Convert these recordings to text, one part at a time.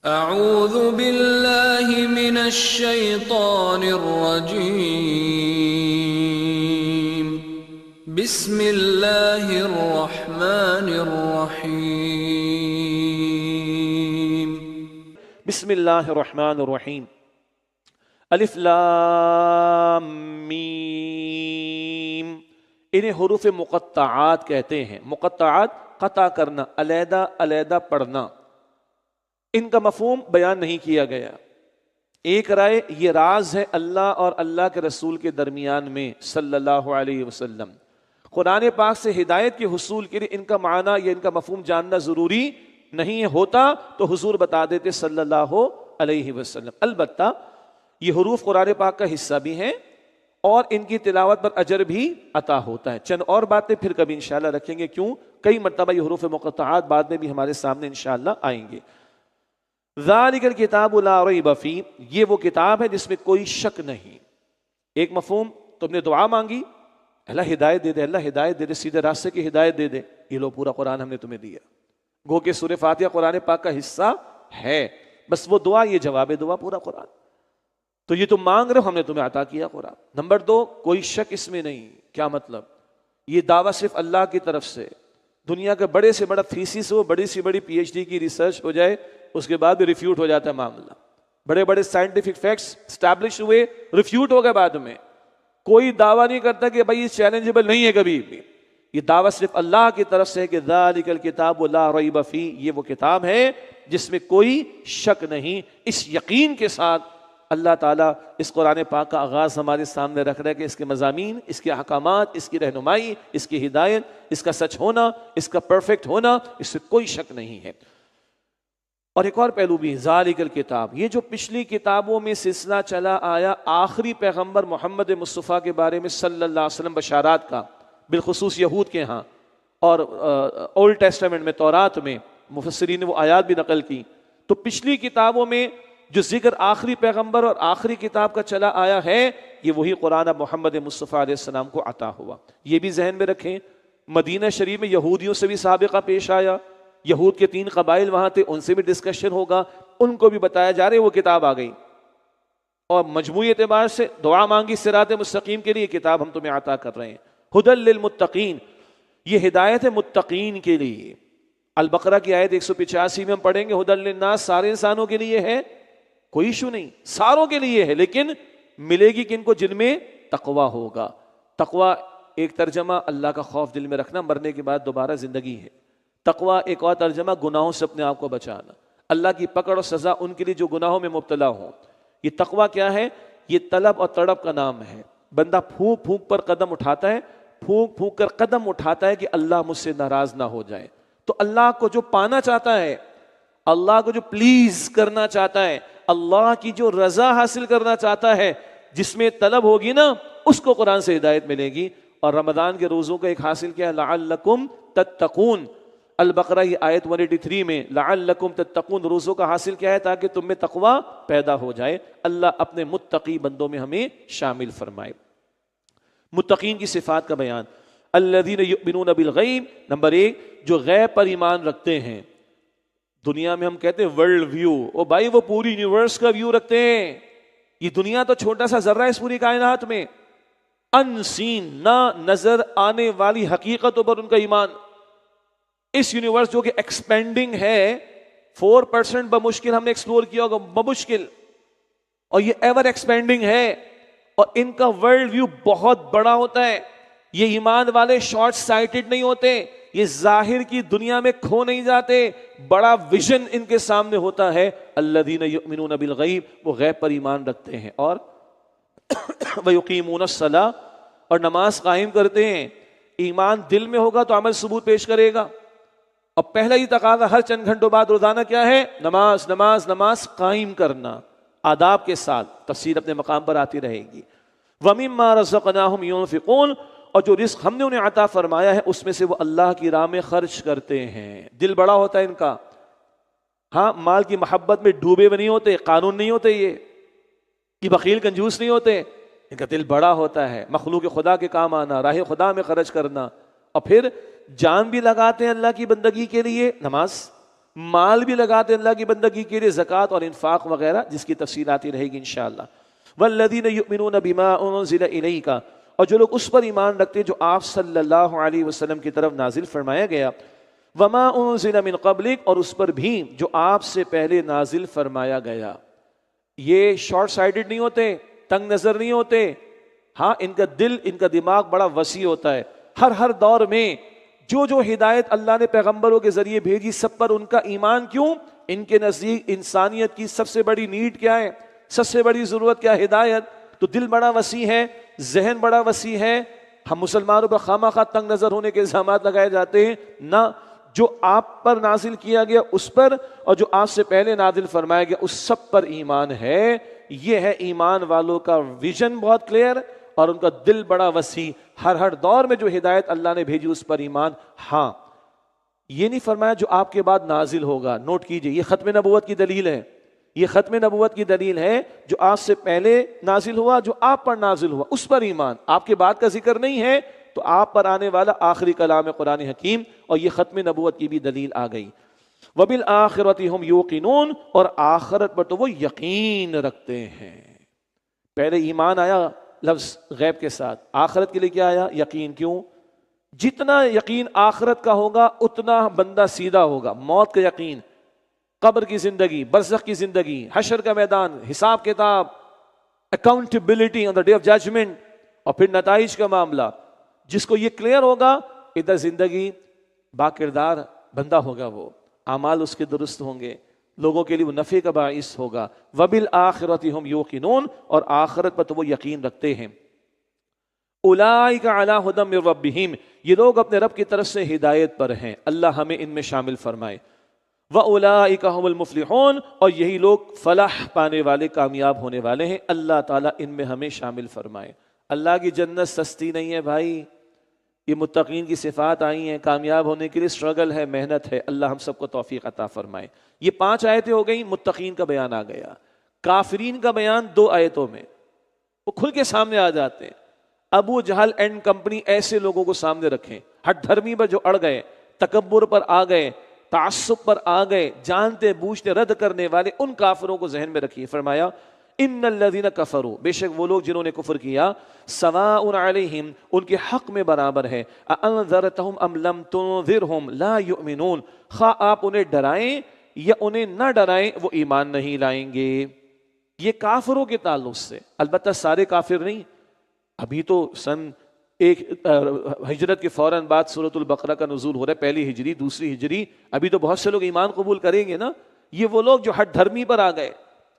اعوذ باللہ من الشیطان الرجیم بسم اللہ الرحمن الرحیم بسم اللہ الرحمن الرحیم الف لام میم. انہیں حروف مقطعات کہتے ہیں. مقطعات قطع کرنا، علیحدہ علیحدہ پڑھنا. ان کا مفہوم بیان نہیں کیا گیا. ایک رائے یہ راز ہے اللہ اور اللہ کے رسول کے درمیان میں صلی اللہ علیہ وسلم. قرآن پاک سے ہدایت کے حصول کے لیے ان کا معنی یا ان کا مفہوم جاننا ضروری نہیں ہوتا تو حضور بتا دیتے صلی اللہ علیہ وسلم. البتہ یہ حروف قرآن پاک کا حصہ بھی ہیں اور ان کی تلاوت پر اجر بھی عطا ہوتا ہے. چند اور باتیں پھر کبھی انشاءاللہ رکھیں گے، کیوں کئی مرتبہ یہ حروف مقطعات بعد میں بھی ہمارے سامنے انشاءاللہ آئیں گے. ذالک الکتاب لا ریب فیہ، یہ وہ کتاب ہے جس میں کوئی شک نہیں. ایک مفہوم، تم نے دعا مانگی اللہ ہدایت دے دے، اللہ ہدایت دے دے، سیدھے راستے کی ہدایت دے دے. یہ لو پورا قرآن ہم نے تمہیں دیا. گو کہ سورہ فاتحہ قرآن پاک کا حصہ ہے، بس وہ دعا یہ جواب دعا پورا قرآن. تو یہ تم مانگ رہے ہو، ہم نے تمہیں عطا کیا قرآن. نمبر 2، کوئی شک اس میں نہیں. کیا مطلب؟ یہ دعویٰ صرف اللہ کی طرف سے. دنیا کا بڑے سے بڑا تھیسس ہو، بڑی سی بڑی پی ایچ ڈی کی ریسرچ ہو جائے، اس کے بعد بھی ریفیوٹ ہو جاتا ہے معاملہ. بڑے بڑے سائنٹیفک فیکٹس اسٹیبلش ہوئے، ریفیوٹ ہو گئے بعد میں. کوئی دعویٰ نہیں کرتا کہ بھائی یہ چیلنجیبل نہیں ہے کبھی بھی. یہ دعویٰ صرف اللہ کی طرف سے ہے کہ ذالک الکتاب لا ریب فیہ، یہ وہ کتاب ہے جس میں کوئی شک نہیں. اس یقین کے ساتھ اللہ تعالیٰ اس قرآن پاک کا آغاز ہمارے سامنے رکھ رہا ہے کہ اس کے مضامین، اس کے احکامات، اس کی رہنمائی، اس کی ہدایت، اس کا سچ ہونا، اس کا پرفیکٹ ہونا، اس سے کوئی شک نہیں ہے. اور ایک اور پہلو بھی، ذالک الکتاب، یہ جو پچھلی کتابوں میں سلسلہ چلا آیا آخری پیغمبر محمد مصطفیٰ کے بارے میں صلی اللہ علیہ وسلم بشارات کا، بالخصوص یہود کے ہاں، اور اولڈ ٹیسٹمنٹ میں تورات میں مفسرین نے وہ آیات بھی نقل کی. تو پچھلی کتابوں میں جو ذکر آخری پیغمبر اور آخری کتاب کا چلا آیا ہے، یہ وہی قرآن محمد مصطفیٰ علیہ السلام کو عطا ہوا. یہ بھی ذہن میں رکھیں. مدینہ شریف میں یہودیوں سے بھی سابقہ پیش آیا. یہود کے 3 قبائل وہاں تھے، ان سے بھی ڈسکشن ہوگا. ان کو بھی بتایا جا رہا ہے وہ کتاب آ گئی. اور مجموعی اعتبار سے دعا مانگی صراط مستقیم کے لیے، کتاب ہم تمہیں عطا کر رہے ہیں. ھدی للمتقین، یہ ہدایت ہے متقین کے لیے. البقرہ کی آیت 185 میں ہم پڑھیں گے ھدی للناس، سارے انسانوں کے لیے ہے، کوئی ایشو نہیں، ساروں کے لیے ہے. لیکن ملے گی کن کو؟ جن میں تقویٰ ہوگا. تقویٰ ایک ترجمہ اللہ کا خوف دل میں رکھنا، مرنے کے بعد دوبارہ زندگی ہے. تقویٰ ایک اور ترجمہ گناہوں سے اپنے آپ کو بچانا، اللہ کی پکڑ اور سزا ان کے لیے جو گناہوں میں مبتلا ہوں. یہ تقویٰ کیا ہے؟ یہ طلب اور تڑپ کا نام ہے. بندہ پھونک پھونک پر قدم اٹھاتا ہے، پھونک پھونک کر قدم اٹھاتا ہے کہ اللہ مجھ سے ناراض نہ ہو جائے. تو اللہ کو جو پانا چاہتا ہے، اللہ کو جو پلیز کرنا چاہتا ہے، اللہ کی جو رضا حاصل کرنا چاہتا ہے، جس میں طلب ہوگی نا، اس کو قرآن سے ہدایت ملے گی. اور رمضان کے روزوں کا ایک حاصل کیا ہے؟ لعلکم تتقون. البقرہ یہ آیت 183 میں لعلکم تتقون، روزوں کا حاصل کیا ہے؟ تاکہ تم میں تقویٰ پیدا ہو جائے. اللہ اپنے متقی بندوں میں ہمیں شامل فرمائے. متقین کی صفات کا بیان، الذین یؤمنون بالغیب. نمبر 1، جو غیب پر ایمان رکھتے ہیں. دنیا میں ہم کہتے ہیں ورلڈ ویو، او بھائی وہ پوری یونیورس کا ویو رکھتے ہیں. یہ دنیا تو چھوٹا سا ذرہ ہے اس پوری کائنات میں. ان سین، نہ نظر آنے والی حقیقتوں پر ان کا ایمان. اس یونیورس جو کہ ایکسپینڈنگ ہے، 4% بمشکل ہم نے ایکسپلور کیا ہوگا، بمشکل، اور یہ ایور ایکسپینڈنگ ہے. اور ان کا ورلڈ ویو بہت بڑا ہوتا ہے. یہ ایمان والے شارٹ سائٹڈ نہیں ہوتے، یہ ظاہر کی دنیا میں کھو نہیں جاتے. بڑا ویژن ان کے سامنے ہوتا ہے. الذین یؤمنون بالغیب، وہ غیب پر ایمان رکھتے ہیں. اور ویقیمون الصلاۃ، اور نماز قائم کرتے ہیں. ایمان دل میں ہوگا تو عمل ثبوت پیش کرے گا. اور پہلا ہی تقاضا ہر چند گھنٹوں بعد روزانہ کیا ہے؟ نماز نماز نماز قائم کرنا، آداب کے ساتھ. تفسیر اپنے مقام پر آتی رہے گی. وَمِمَّا رَزَقْنَاهُمْ يُنْفِقُونَ، اور جو رزق ہم نے انہیں عطا فرمایا ہے اس میں سے وہ اللہ کی راہ میں خرچ کرتے ہیں. دل بڑا ہوتا ہے ان کا. ہاں، مال کی محبت میں ڈوبے ہوئے نہیں ہوتے، قانون نہیں ہوتے، یہ بخیل کنجوس نہیں ہوتے. ان کا دل بڑا ہوتا ہے. مخلوق خدا کے کام آنا، راہ خدا میں خرچ کرنا. اور پھر جان بھی لگاتے ہیں اللہ کی بندگی کے لیے. نماز، مال بھی لگاتے اللہ کی بندگی کے لیے، زکوٰۃ اور انفاق وغیرہ، جس کی تفصیل آتی رہے گی انشاءاللہ۔ والذین یؤمنون بما انزل الیک، اور جو لوگ اس پر ایمان رکھتے ہیں جو آپ صلی اللہ علیہ وسلم کی طرف نازل فرمایا گیا، وما انزل من قبلک، اور اس پر بھی جو آپ سے پہلے نازل فرمایا گیا۔ یہ شارٹ سائیڈڈ نہیں ہوتے، تنگ نظر نہیں ہوتے، ہاں ان کا دل، ان کا دماغ بڑا وسیع ہوتا ہے۔ ہر دور میں جو ہدایت اللہ نے پیغمبروں کے ذریعے بھیجی، سب پر ان کا ایمان کیوں؟ ان کے نزدیک انسانیت کی سب سے بڑی نیڈ کیا ہے، سب سے بڑی ضرورت کیا؟ ہدایت۔ تو دل بڑا وسیع ہے، ذہن بڑا وسیع ہے۔ ہم مسلمانوں پر خواہ تنگ نظر ہونے کے الزامات لگائے جاتے ہیں، نہ، جو آپ پر نازل کیا گیا اس پر، اور جو آپ سے پہلے نازل فرمایا گیا اس سب پر ایمان ہے۔ یہ ہے ایمان والوں کا ویژن بہت کلیئر، اور ان کا دل بڑا وسیع۔ ہر دور میں جو ہدایت اللہ نے بھیجی اس پر ایمان۔ ہاں، یہ نہیں فرمایا جو آپ کے بعد نازل ہوگا، نوٹ کیجئے، یہ ختم نبوت کی دلیل ہے، یہ ختم نبوت کی دلیل ہے۔ جو آپ سے پہلے نازل ہوا، جو آپ پر نازل ہوا اس پر ایمان، آپ کے بعد کا ذکر نہیں ہے، تو آپ پر آنے والا آخری کلام قرآن حکیم، اور یہ ختم نبوت کی بھی دلیل آ گئی۔ وَبِالْآخِرَةِ هُمْ يُوقِنُونَ، اور آخرت پر تو وہ یقین رکھتے ہیں۔ پہلے ایمان آیا لفظ غیب کے ساتھ، آخرت کے لیے کیا آیا؟ یقین۔ کیوں؟ جتنا یقین آخرت کا ہوگا اتنا بندہ سیدھا ہوگا۔ موت کا یقین، قبر کی زندگی، برزخ کی زندگی، حشر کا میدان، حساب کتاب، accountability on the day of judgement, اور پھر نتائج کا معاملہ، جس کو یہ کلیئر ہوگا، ادھر زندگی با کردار بندہ ہوگا، وہ اعمال اس کے درست ہوں گے، لوگوں کے لیے وہ نفع کا باعث ہوگا۔ وَبِالْآخِرَةِ هُمْ يُوقِنُونَ، اور آخرت پر تو وہ یقین رکھتے ہیں۔ اولئک علی ھدی من ربہم، یہ لوگ اپنے رب کی طرف سے ہدایت پر ہیں، اللہ ہمیں ان میں شامل فرمائے۔ وَأُولَئِكَ هُمُ الْمُفْلِحُونَ، اور یہی لوگ فلاح پانے والے، کامیاب ہونے والے ہیں، اللہ تعالیٰ ان میں ہمیں شامل فرمائے۔ اللہ کی جنت سستی نہیں ہے بھائی، یہ متقین کی صفات آئی ہیں، کامیاب ہونے کے لیے اسٹرگل ہے، محنت ہے، اللہ ہم سب کو توفیق عطا فرمائے۔ یہ 5 آیتیں ہو گئیں، متقین کا بیان آ گیا۔ کافرین کا بیان 2 آیتوں میں، وہ کھل کے سامنے آ جاتے ہیں۔ ابو جہل اینڈ کمپنی ایسے لوگوں کو سامنے رکھیں، ہٹ دھرمی پر جو اڑ گئے، تکبر پر آ گئے، تعصب پر آ گئے، جانتے بوجھتے رد کرنے والے، ان کافروں کو ذہن میں رکھیے۔ فرمایا ان الذین کفروا، بے شک وہ لوگ جنہوں نے کفر کیا، سواء علیہم، ان کے حق میں برابر ہے، انذرتہم ام لم تنذرہم لا یؤمنون، خواہ آپ انہیں ڈرائیں یا انہیں نہ ڈرائیں وہ ایمان نہیں لائیں گے۔ یہ کافروں کے تعلق سے، البتہ سارے کافر نہیں۔ ابھی تو سن ہجرت کے فوراً بعد سورۃ البقرہ کا نزول ہو رہا ہے، پہلی ہجری، دوسری ہجری، ابھی تو بہت سے لوگ ایمان قبول کریں گے نا۔ یہ وہ لوگ جو ہٹ دھرمی پر آ گئے،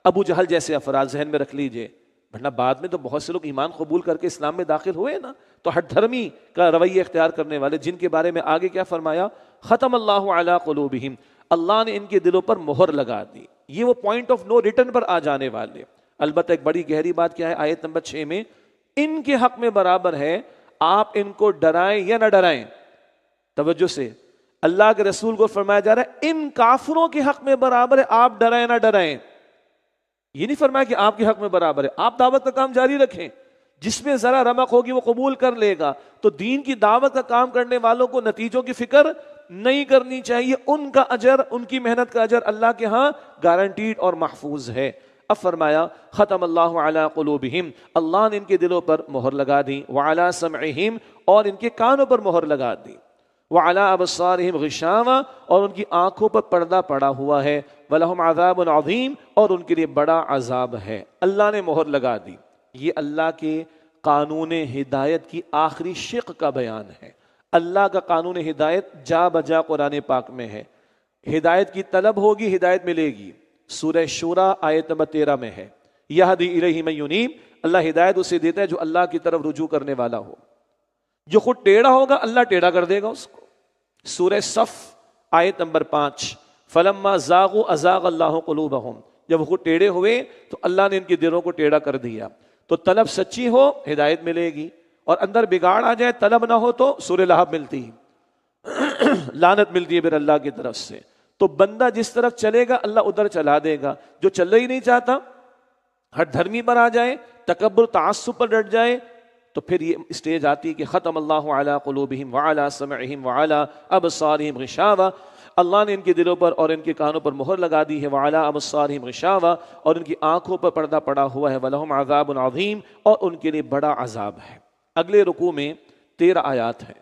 ابو جہل جیسے افراد ذہن میں رکھ لیجئے، ورنہ بعد میں تو بہت سے لوگ ایمان قبول کر کے اسلام میں داخل ہوئے نا۔ تو ہٹ دھرمی کا رویہ اختیار کرنے والے، جن کے بارے میں آگے کیا فرمایا، ختم اللہ علی قلوبہم، اللہ نے ان کے دلوں پر مہر لگا دی۔ یہ وہ پوائنٹ آف نو ریٹرن پر آ جانے والے۔ البتہ ایک بڑی گہری بات کیا ہے آیت نمبر 6 میں، ان کے حق میں برابر ہے، آپ ان کو ڈرائیں یا نہ ڈرائیں۔ توجہ سے، اللہ کے رسول کو فرمایا جا رہا ہے ان کافروں کے حق میں برابر ہے، آپ ڈرائیں نہ ڈرائیں۔ یہ نہیں فرمایا کہ آپ کے حق میں برابر ہے، آپ دعوت کا کام جاری رکھیں، جس میں ذرا رمق ہوگی وہ قبول کر لے گا۔ تو دین کی دعوت کا کام کرنے والوں کو نتیجوں کی فکر نہیں کرنی چاہیے، ان کا اجر، ان کی محنت کا اجر اللہ کے ہاں گارنٹیڈ اور محفوظ ہے۔ اب فرمایا ختم اللہ علی قلوبہم، اللہ نے ان کے دلوں پر مہر لگا دی، وعلی سمعہم، اور ان کے کانوں پر مہر لگا دی، وعلی ابصارہم غشاوہ، اور ان کی آنکھوں پر پردہ پڑا ہوا ہے، ولہم عذاب عظیم، اور ان کے لیے بڑا عذاب ہے۔ اللہ نے مہر لگا دی، یہ اللہ کے قانون ہدایت کی آخری شق کا بیان ہے۔ اللہ کا قانون ہدایت جا بجا قرآن پاک میں ہے، ہدایت کی طلب ہوگی ہدایت ملے گی۔ سورہ شورى آیت نمبر 13 میں ہے، یہدی الیہ من ینیب، اللہ ہدایت اسے دیتا ہے جو اللہ کی طرف رجوع کرنے والا ہو، جو خود ٹیڑھا ہوگا اللہ ٹیڑھا کر دے گا اس کو۔ سورہ صف آیت نمبر 5، فلما زاغوا ازاغ اللہ قلوبہم، جب وہ خود ٹیڑھے ہوئے تو اللہ نے ان کے دلوں کو ٹیڑھا کر دیا۔ تو طلب سچی ہو ہدایت ملے گی، اور اندر بگاڑ آ جائے، طلب نہ ہو تو سورہ لہب ملتی ہے، لعنت ملتی ہے پھر اللہ کی طرف سے۔ تو بندہ جس طرف چلے گا اللہ ادھر چلا دے گا، جو چلنا ہی نہیں چاہتا، ہر دھرمی پر آ جائے، تکبر تعصب پر ڈٹ جائے، تو پھر یہ اسٹیج آتی ہے کہ ختم اللہ علی قلوبہم وعلی سمعہم وعلی ابصارہم غشاوہ، اللہ نے ان کے دلوں پر اور ان کے کانوں پر مہر لگا دی ہے، وعلی ابصارہم غشاوہ، اور ان کی آنکھوں پر پردہ پڑا ہوا ہے، ولہم عذاب عظیم، اور ان کے لیے بڑا عذاب ہے۔ اگلے رکوع میں 13 آیات ہیں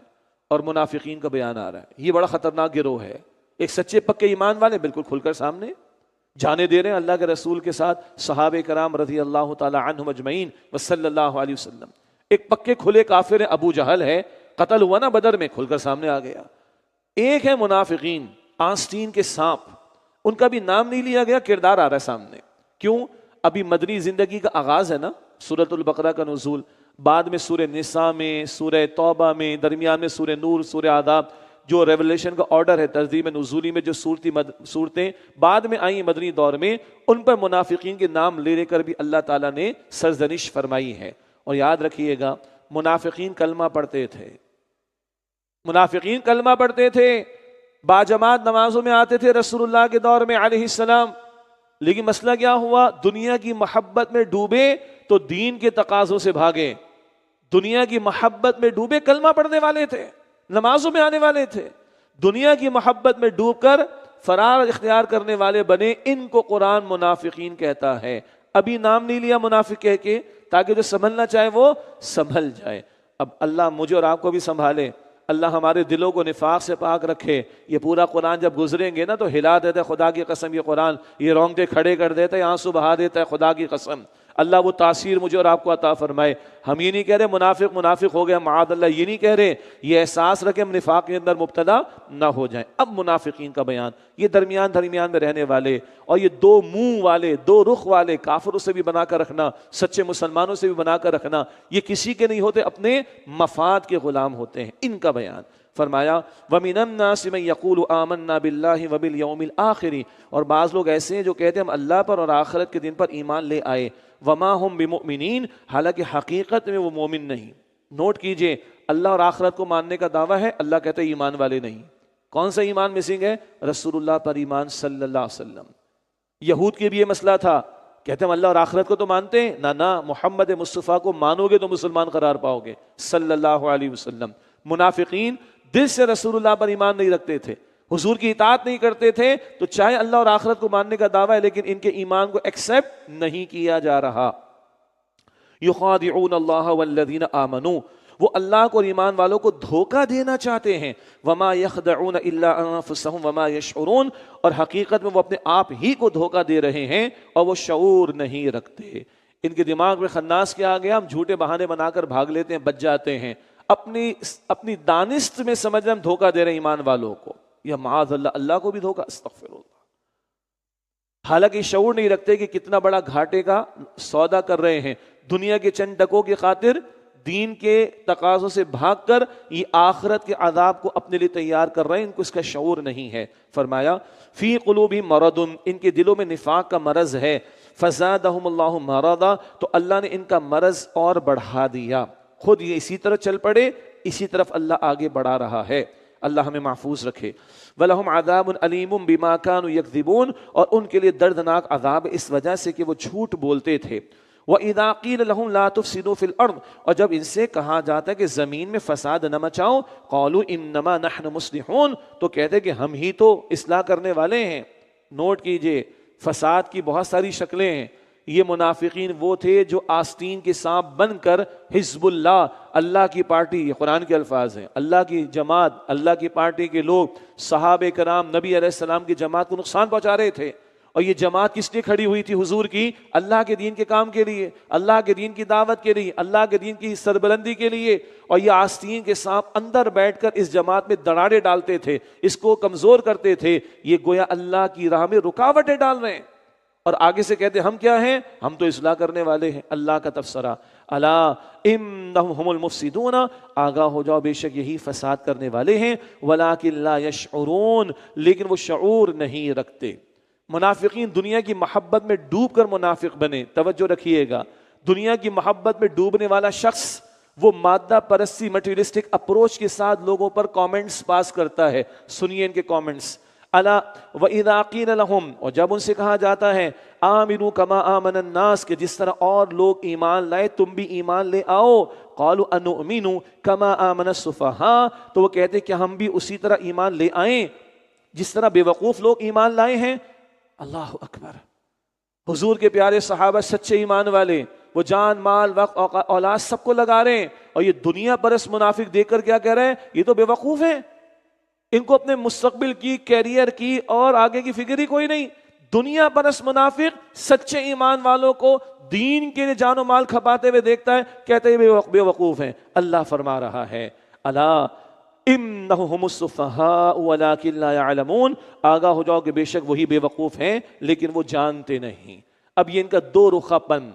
اور منافقین کا بیان آ رہا ہے۔ یہ بڑا خطرناک گروہ ہے۔ ایک سچے پکے ایمان والے بالکل کھل کر سامنے جانے دے رہے ہیں اللہ کے رسول کے ساتھ صحابہ کرام رضی اللہ تعالی عنہم اجمعین وصلی اللہ علیہ وسلم۔ ایک پکے کھلے کافر ہیں، ابو جہل ہے، قتل ہوا نا بدر میں، کھل کر سامنے آ گیا۔ ایک ہے منافقین، آستین کے سانپ، ان کا بھی نام نہیں لیا گیا، کردار آ رہا ہے سامنے۔ کیوں؟ ابھی مدنی زندگی کا آغاز ہے نا، سورۃ البقرہ کا نزول، بعد میں سورہ نساء میں، سورہ توبہ میں، درمیان میں سورہ نور، سورہ آداب، جو ریولیشن کا آرڈر ہے ترتیب نزولی میں جو صورتیں بعد میں آئیں مدنی دور میں، ان پر منافقین کے نام لے کر بھی اللہ تعالیٰ نے سرزنش فرمائی ہے۔ اور یاد رکھیے گا، منافقین کلمہ پڑھتے تھے، منافقین کلمہ پڑھتے تھے، باجماعت نمازوں میں آتے تھے رسول اللہ کے دور میں علیہ السلام، لیکن مسئلہ کیا ہوا؟ دنیا کی محبت میں ڈوبے تو دین کے تقاضوں سے بھاگے۔ دنیا کی محبت میں ڈوبے، کلمہ پڑھنے والے تھے، نمازوں میں آنے والے تھے، دنیا کی محبت میں ڈوب کر فرار اختیار کرنے والے بنے۔ ان کو قرآن منافقین کہتا ہے۔ ابھی نام نہیں لیا منافق کہہ کے، تاکہ جو سنبھلنا چاہے وہ سنبھل جائے۔ اب اللہ مجھے اور آپ کو بھی سنبھالے، اللہ ہمارے دلوں کو نفاق سے پاک رکھے۔ یہ پورا قرآن جب گزریں گے نا تو ہلا دیتا ہے خدا کی قسم، یہ قرآن یہ رونگٹے کھڑے کر دیتا ہے، آنسو بہا دیتا ہے خدا کی قسم۔ اللہ وہ تاثیر مجھے اور آپ کو عطا فرمائے۔ ہم یہ نہیں کہہ رہے منافق ہو گئے، معاذ اللہ، یہ نہیں کہہ رہے، یہ احساس رکھیں ہم نفاق کے اندر مبتلا نہ ہو جائیں۔ اب منافقین کا بیان، یہ درمیان میں رہنے والے، اور یہ دو منہ والے، دو رخ والے، کافروں سے بھی بنا کر رکھنا، سچے مسلمانوں سے بھی بنا کر رکھنا، یہ کسی کے نہیں ہوتے، اپنے مفاد کے غلام ہوتے ہیں۔ ان کا بیان فرمایا، وَمِنَ النَّاسِ مَن يَقُولُ آمَنَّا بِاللَّهِ وَبِالْيَوْمِ الْآخِرِ، اور بعض لوگ ایسے ہیں جو کہتے ہیں ہم اللہ پر اور آخرت کے دن پر ایمان لے آئے، وَمَا هُم بِمُؤْمِنِينَ، حالانکہ حقیقت میں وہ مومن نہیں۔ نوٹ کیجئے، اللہ اور آخرت کو ماننے کا دعویٰ ہے، اللہ کہتا ہے ایمان والے نہیں۔ کون سا ایمان مسنگ ہے؟ رسول اللہ پر ایمان صلی اللہ علیہ وسلم۔ یہود کے بھی یہ مسئلہ تھا، کہتے ہیں ہم اللہ اور آخرت کو تو مانتے ہیں، نہ محمد مصطفیٰ کو مانو گے تو مسلمان قرار پاؤ گے صلی اللہ علیہ وسلم۔ منافقین دل سے رسول اللہ پر ایمان نہیں رکھتے تھے، حضور کی اطاعت نہیں کرتے تھے، تو چاہے اللہ اور آخرت کو ماننے کا دعویٰ ہے لیکن ان کے ایمان کو ایکسیپٹ نہیں کیا جا رہا۔ یخادعون اللہ والذین آمنوا، وہ اللہ کو اور ایمان والوں کو دھوکہ دینا چاہتے ہیں، وما یخدعون الا انفسهم وما یشعرون، اور حقیقت میں وہ اپنے آپ ہی کو دھوکہ دے رہے ہیں اور وہ شعور نہیں رکھتے۔ ان کے دماغ میں خناس کیا آ گیا؟ ہم جھوٹے بہانے بنا کر بھاگ لیتے ہیں، بچ جاتے ہیں، اپنی دانست میں سمجھ ہم دھوکہ دے رہے ہیں ایمان والوں کو، یا معاذ اللہ اللہ کو بھی دھوکہ، استغفر اللہ۔ حالانکہ شعور نہیں رکھتے کہ کتنا بڑا گھاٹے کا سودا کر رہے ہیں، دنیا کے چند ٹکوں کی خاطر دین کے تقاضوں سے بھاگ کر یہ آخرت کے عذاب کو اپنے لیے تیار کر رہے ہیں، ان کو اس کا شعور نہیں ہے۔ فرمایا فی قلوبہم مرض، ان کے دلوں میں نفاق کا مرض ہے، فزادہم اللہ مرضا، تو اللہ نے ان کا مرض اور بڑھا دیا۔ خود یہ اسی طرح چل پڑے، اسی طرف اللہ آگے بڑھا رہا ہے۔ اللہ ہمیں محفوظ رکھے۔ وَلَهُمْ عَذَابٌ عَلِيمٌ بِمَا كَانُوا يَكْذِبُونَ، اور ان کے لیے دردناک عذاب اس وجہ سے کہ وہ جھوٹ بولتے تھے۔ وَإِذَا قِيلَ لَهُمْ لَا تُفْسِدُوا فِي الْأَرْضِ، اور جب ان سے کہا جاتا ہے کہ زمین میں فساد نہ مچاؤ، قَالُوا إِنَّمَا نَحْنُ مُصْلِحُونَ، تو کہتے کہ ہم ہی تو اصلاح کرنے والے ہیں۔ نوٹ کیجئے، فساد کی بہت ساری شکلیں ہیں۔ یہ منافقین وہ تھے جو آستین کے سانپ بن کر حزب اللہ، اللہ کی پارٹی، یہ قرآن کے الفاظ ہیں، اللہ کی جماعت، اللہ کی پارٹی کے لوگ، صحابہ کرام، نبی علیہ السلام کی جماعت کو نقصان پہنچا رہے تھے۔ اور یہ جماعت کس لیے کھڑی ہوئی تھی حضور کی؟ اللہ کے دین کے کام کے لیے، اللہ کے دین کی دعوت کے لیے، اللہ کے دین کی سربلندی کے لیے۔ اور یہ آستین کے سانپ اندر بیٹھ کر اس جماعت میں دراڑے ڈالتے تھے، اس کو کمزور کرتے تھے۔ یہ گویا اللہ کی راہ میں رکاوٹیں ڈال رہے ہیں، اور آگے سے کہتے ہم کیا ہیں؟ ہم تو اصلاح کرنے والے ہیں۔ اللہ کا تبصرہ، الا انہم هم المفسدون، آگاہ ہو جاؤ بے شک یہی فساد کرنے والے ہیں، ولکن لا یشعرون، لیکن وہ شعور نہیں رکھتے۔ منافقین دنیا کی محبت میں ڈوب کر منافق بنے۔ توجہ رکھیے گا، دنیا کی محبت میں ڈوبنے والا شخص وہ مادہ پرستی مٹیریلسٹک اپروچ کے ساتھ لوگوں پر کامنٹس پاس کرتا ہے۔ سنیے ان کے کامنٹس، الا وَإِذَا قِيلَ لَهُمْ، اور جب ان سے کہا جاتا ہے آمنوا كما آمن الناس، کہ جس طرح اور لوگ ایمان لائے تم بھی ایمان لے آؤ، قالوا أَنُؤْمِنُ كما آمن السُّفَهَاء، تو وہ کہتے کہ ہم بھی اسی طرح ایمان لے آئیں۔ جس طرح بیوقوف لوگ ایمان لائے ہیں، اللہ اکبر، حضور کے پیارے صحابہ سچے ایمان والے، وہ جان مال وقت اولاد سب کو لگا رہے ہیں، اور یہ دنیا پرست منافق دیکھ کر کیا کہہ رہے ہیں؟ یہ تو بیوقوف ہیں، ان کو اپنے مستقبل کی، کیریئر کی اور آگے کی فکر ہی کوئی نہیں۔ دنیا پرست منافق سچے ایمان والوں کو دین کے لیے جان و مال کھپاتے ہوئے دیکھتا ہے، کہتے ہیں بے وقوف ہیں۔ اللہ فرما رہا ہے الا انہم السفہاء ولکن لا یعلمون، آگاہ ہو جاؤ کہ بے شک وہی بے وقوف ہیں لیکن وہ جانتے نہیں۔ اب یہ ان کا دو رخا پن،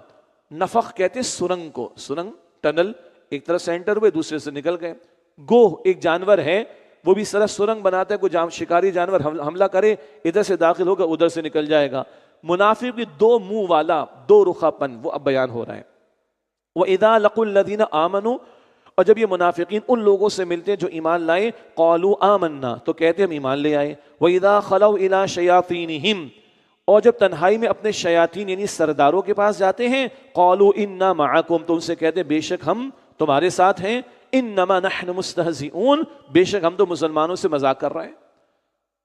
نفخ کہتے ہیں سرنگ کو، سرنگ ٹنل، ایک طرف سے انٹر ہوئے دوسرے سے نکل گئے۔ گوہ ایک جانور ہے، وہ بھی سرا سرنگ بناتا ہے، کوئی شکاری جانور حملہ کرے ادھر سے داخل ہوگا ادھر سے نکل جائے گا۔ منافق بھی دو منہ والا، دو رخا پن، وہ اب بیان ہو رہا ہے۔ وَإِذَا لَقُوا الَّذِينَ آمَنُوا، اور جب یہ منافقین ان لوگوں سے ملتے ہیں جو ایمان لائے، قَالُوا آمَنَّا، تو کہتے ہم ایمان لے آئے۔ وَإِذَا خَلَوْا إِلَىٰ شَيَاطِينِهِمْ، اور جب تنہائی میں اپنے شیاطین یعنی سرداروں کے پاس جاتے ہیں، قَالُوا إِنَّا مَعَكُمْ، تو ان سے کہتے ہیں بے شک ہم تمہارے ساتھ ہیں، انما نحن مستہزئون، بے شک ہم تو مسلمانوں سے مذاق کر رہے ہیں۔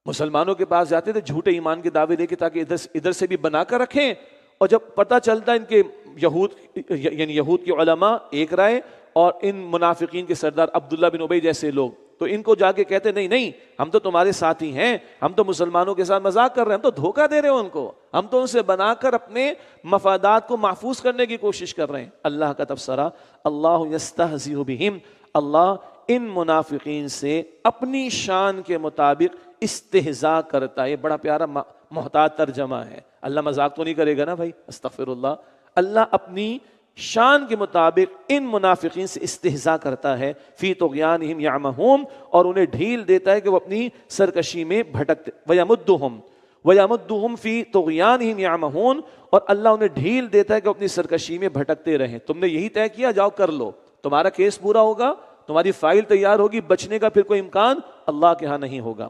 مسلمانوں کے پاس جاتے تھے جھوٹے ایمان کے دعوے لے کے تاکہ ادھر سے بھی بنا کر رکھیں، اور جب پتہ چلتا ان کے یہود کے علماء ایک رائے اور ان منافقین کے سردار عبداللہ بن ابی جیسے لوگ، تو ان کو جا کے کہتے نہیں نہیں ہم تو تمہارے ساتھی ہیں، ہم تو مسلمانوں کے ساتھ مذاق کر رہے ہیں، ہم تو دھوکہ دے رہے ہیں ان کو، ہم تو ان سے بنا کر اپنے مفادات کو محفوظ کرنے کی کوشش کر رہے ہیں۔ اللہ کا تبصرہ، اللہ یستہزئ بہم، اللہ ان منافقین سے اپنی شان کے مطابق استہزاء کرتا ہے۔ یہ بڑا پیارا محتاط ترجمہ ہے، اللہ مذاق تو نہیں کرے گا نا بھائی، استغفر اللہ۔ اللہ اپنی شان کے مطابق ان منافقین سے استہزاء کرتا ہے، فی طغیانہم یعمہون، اور انہیں ڈھیل دیتا ہے کہ وہ اپنی سرکشی میں بھٹکتے، وَيَمُدُّهُمْ فِي طُغْيَانِهِمْ يَعْمَهُونَ، اور اللہ انہیں ڈھیل دیتا ہے کہ اپنی سرکشی میں بھٹکتے رہیں۔ تم نے یہی طے کیا، جاؤ کر لو، تمہارا کیس پورا ہوگا، تمہاری فائل تیار ہوگی، بچنے کا پھر کوئی امکان اللہ کے ہاں نہیں ہوگا۔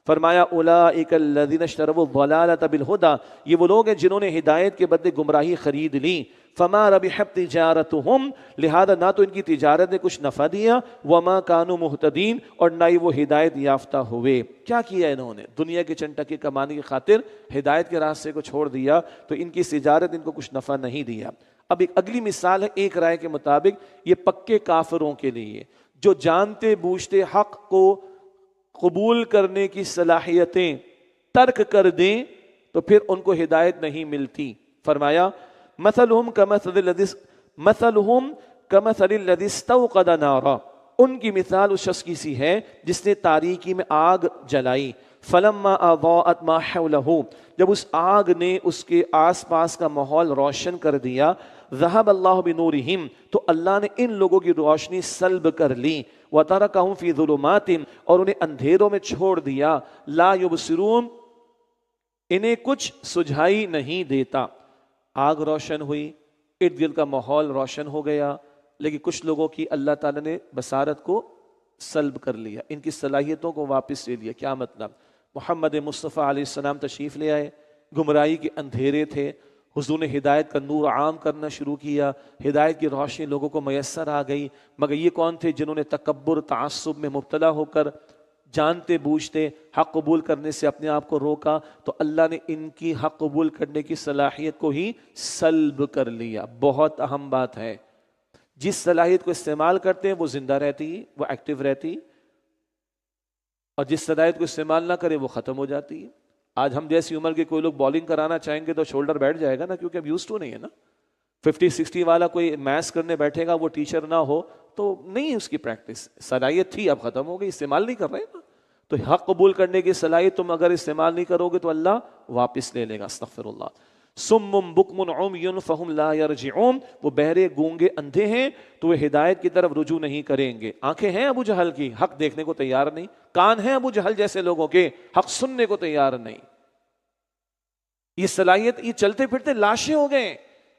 فرمایا اولئک الذین اشتروا الضلالۃ بالہدی، یہ وہ لوگ ہیں جنہوں نے ہدایت کے بدلے گمراہی خرید لی۔ فما ربحت تجارتہم، لہذا نہ تو ان کی تجارت نے کچھ نفع دیا، وما کانوا مہتدین، اور نہ ہی وہ ہدایت یافتہ ہوئے۔ کیا کیا انہوں نے؟ دنیا کے چند ٹکے کمانے کی خاطر ہدایت کے راستے کو چھوڑ دیا، تو ان کی تجارت ان کو کچھ نفع نہیں دیا۔ اب ایک اگلی مثال ہے ایک رائے کے مطابق یہ پکے کافروں کے لیے، جو جانتے بوجھتے حق کو قبول کرنے کی صلاحیتیں ترک کر دیں تو پھر ان کو ہدایت نہیں ملتی۔ فرمایا مثلہم کمثل الذی استوقد نارا، ان کی مثال اس شخص کی سی ہے جس نے تاریکی میں آگ جلائی، فلما اضاءت ما حولہ، جب اس آگ نے اس کے آس پاس کا ماحول روشن کر دیا، ذہب اللہ بنورہم، تو اللہ نے ان لوگوں کی روشنی سلب کر لی، وترکہم فی ظلمات، اور انہیں اندھیروں میں چھوڑ دیا، لا یبصرون، انہیں کچھ سجھائی نہیں دیتا۔ آگ روشن ہوئی، ارد گرد کا ماحول روشن ہو گیا، لیکن کچھ لوگوں کی اللہ تعالیٰ نے بصارت کو سلب کر لیا، ان کی صلاحیتوں کو واپس لے لیا۔ کیا مطلب؟ محمد مصطفیٰ علیہ السلام تشریف لے آئے، گمراہی کے اندھیرے تھے، حضور نے ہدایت کا نور عام کرنا شروع کیا، ہدایت کی روشنی لوگوں کو میسر آ گئی، مگر یہ کون تھے جنہوں نے تکبر تعصب میں مبتلا ہو کر جانتے بوجھتے حق قبول کرنے سے اپنے آپ کو روکا، تو اللہ نے ان کی حق قبول کرنے کی صلاحیت کو ہی سلب کر لیا۔ بہت اہم بات ہے، جس صلاحیت کو استعمال کرتے ہیں وہ زندہ رہتی، وہ ایکٹیو رہتی، اور جس صلاحیت کو استعمال نہ کرے وہ ختم ہو جاتی ہے۔ آج ہم جیسی عمر کے کوئی لوگ بالنگ کرانا چاہیں گے تو شولڈر بیٹھ جائے گا نا، کیونکہ اب یوز ٹو نہیں ہے نا۔ 50-60 والا کوئی میتھس کرنے بیٹھے گا، وہ ٹیچر نہ ہو تو نہیں، اس کی پریکٹس صلاحیت تھی اب ختم ہو گئی، استعمال نہیں کر رہے نا۔ تو حق قبول کرنے کی صلاحیت تم اگر استعمال نہیں کرو گے تو اللہ واپس لے لے گا۔ استغفر اللہ۔ صم بکم عمی فہم لا یرجعون، وہ بہرے گونگے اندھے ہیں تو وہ ہدایت کی طرف رجوع نہیں کریں گے۔ آنکھیں ہیں ابو جہل کی، حق دیکھنے کو تیار نہیں، کان ہیں ابو جہل جیسے لوگوں کے، حق سننے کو تیار نہیں۔ یہ صلاحیت، یہ چلتے پھرتے لاشیں ہو گئے،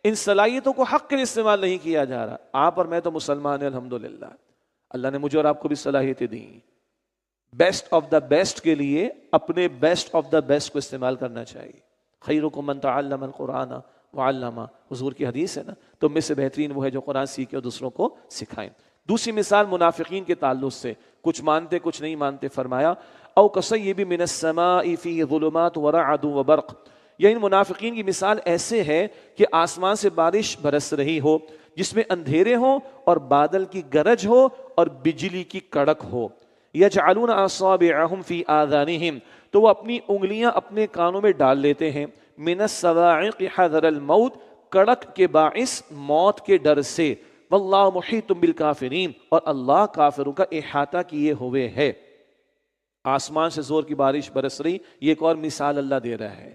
ان صلاحیتوں کو حق کے لیے استعمال نہیں کیا جا رہا۔ آپ اور میں تو مسلمان ہیں الحمدللہ، اللہ نے مجھے اور آپ کو بھی صلاحیتیں دیں، بیسٹ آف دا بیسٹ کے لیے اپنے بیسٹ آف دا بیسٹ کو استعمال کرنا چاہیے۔ خیرکم من تعلم القرآن وعلمہ، حضور کی حدیث ہے نا، تو میں سے بہترین وہ ہے جو قرآن سیکھے اور دوسروں کو سکھائیں۔ دوسری مثال منافقین کے تعلق سے، کچھ مانتے کچھ نہیں مانتے۔ فرمایا او کصیب من السماء فی ظلمات ورعد وبرق، یا ان منافقین کی مثال ایسے ہے کہ آسمان سے بارش برس رہی ہو جس میں اندھیرے ہوں اور بادل کی گرج ہو اور بجلی کی کڑک ہو. یجعلون اصابعهم فی آذانہم، تو وہ اپنی انگلیاں اپنے کانوں میں ڈال لیتے ہیں. من الصواعق حذر الموت، کڑک کے باعث موت کے ڈر سے. واللہ محیط بالکافرین، اور اللہ کافروں کا احاطہ کیے ہوئے ہے. آسمان سے زور کی بارش برس رہی، یہ ایک اور مثال اللہ دے رہا ہے،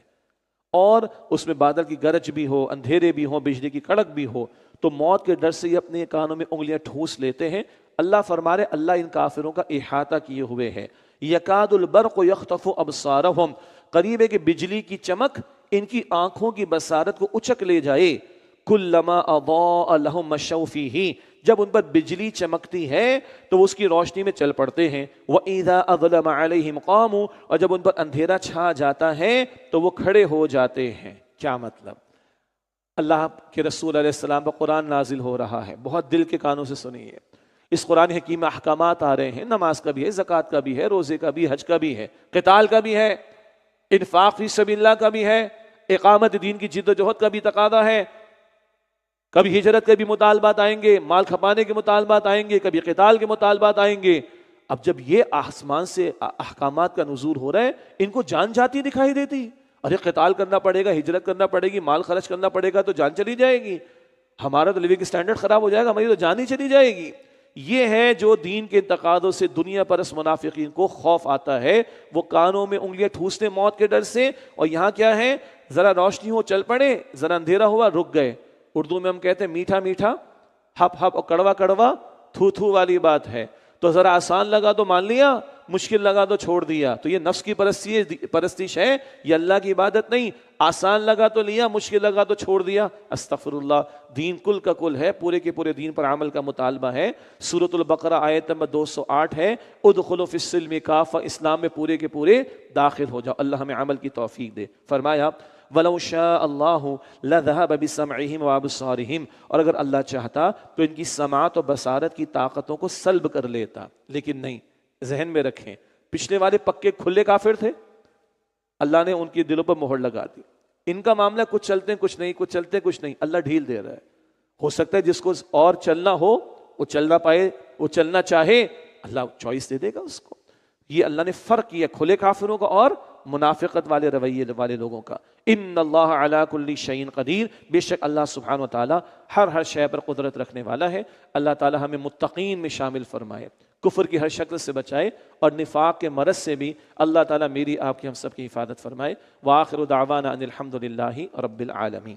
اور اس میں بادل کی گرج بھی ہو، اندھیرے بھی ہو، بجلی کی کڑک بھی ہو، تو موت کے ڈر سے یہ اپنے کانوں میں انگلیاں ٹھوس لیتے ہیں. اللہ فرما رہے اللہ ان کافروں کا احاطہ کیے ہوئے ہے. یکاد البرق یخطف ابصارہم، قریب ہے کہ بجلی کی چمک ان کی آنکھوں کی بصارت کو اچک لے جائے. کلما اضاء لہم مشوا فیہ، جب ان پر بجلی چمکتی ہے تو وہ اس کی روشنی میں چل پڑتے ہیں. وَإِذَا أَظْلَمَ عَلَيْهِمْ قَامُوا، اور جب ان پر اندھیرا چھا جاتا ہے تو وہ کھڑے ہو جاتے ہیں. کیا مطلب؟ اللہ کے رسول علیہ السلام پر قرآن نازل ہو رہا ہے، بہت دل کے کانوں سے سنیے. اس قرآن حکیم میں احکامات آ رہے ہیں، نماز کا بھی ہے، زکوٰۃ کا بھی ہے، روزے کا بھی، حج کا بھی ہے، قتال کا بھی ہے، انفاق فی سبیل اللہ کا بھی ہے، اقامت دین کی جد و جہد کا بھی تقاضا ہے. کبھی ہجرت کے بھی مطالبات آئیں گے، مال کھپانے کے مطالبات آئیں گے، کبھی قتال کے مطالبات آئیں گے. اب جب یہ آسمان سے احکامات کا نزول ہو رہا ہے، ان کو جان جاتی دکھائی دیتی. ارے قتال کرنا پڑے گا، ہجرت کرنا پڑے گی، مال خرچ کرنا پڑے گا، تو جان چلی جائے گی، ہمارا تو لیونگ سٹینڈرڈ خراب ہو جائے گا، ہماری تو جان ہی چلی جائے گی. یہ ہے جو دین کے تقاضوں سے دنیا پرست منافقین کو خوف آتا ہے. وہ کانوں میں انگلیاں ٹھوستے موت کے ڈر سے، اور یہاں کیا ہے، ذرا روشنی ہو چل پڑے، ذرا اندھیرا ہوا رک گئے. اردو میں ہم کہتے ہیں میٹھا میٹھا ہپ ہپ اور کڑوا کڑوا تھو تھو والی بات ہے. تو ذرا آسان لگا تو مان لیا، مشکل لگا تو چھوڑ دیا. تو یہ نفس کی پرستش ہے، یہ اللہ کی عبادت نہیں. آسان لگا تو لیا، مشکل لگا تو چھوڑ دیا. استغفر اللہ. دین کل کا کل ہے، پورے کے پورے دین پر عمل کا مطالبہ ہے. سورۃ البقرہ آیت نمبر 208 ہے، ادخلوا فی السلم کافہ، اسلام میں پورے کے پورے داخل ہو جاؤ. اللہ ہمیں عمل کی توفیق دے. فرمایا وَلَوْ شَاءَ اللَّهُ لَذَهَبَ بِسَمْعِهِمْ وَأَبْصَارِهِمْ، اور اگر اللہ چاہتا تو ان کی سماعت و بصارت کی طاقتوں کو سلب کر لیتا، لیکن نہیں. ذہن میں رکھیں، پچھلے والے پکے کھلے کافر تھے، اللہ نے ان کی دلوں پر مہر لگا دی. ان کا معاملہ کچھ چلتے ہیں کچھ نہیں، کچھ چلتے ہیں کچھ نہیں. اللہ ڈھیل دے رہا ہے. ہو سکتا ہے جس کو اور چلنا ہو وہ چل نہ پائے، وہ چلنا چاہے، اللہ چوائس دے دے گا اس کو. یہ اللہ نے فرق کیا کھلے کافروں کا اور منافقت والے رویے والے لوگوں کا. ان اللہ علی کل شیء قدیر، بے شک اللہ سبحانہ و تعالی ہر شے پر قدرت رکھنے والا ہے. اللہ تعالی ہمیں متقین میں شامل فرمائے، کفر کی ہر شکل سے بچائے، اور نفاق کے مرض سے بھی اللہ تعالی میری آپ کی ہم سب کی حفاظت فرمائے. وآخر دعوانا ان الحمد للہ رب العالمین.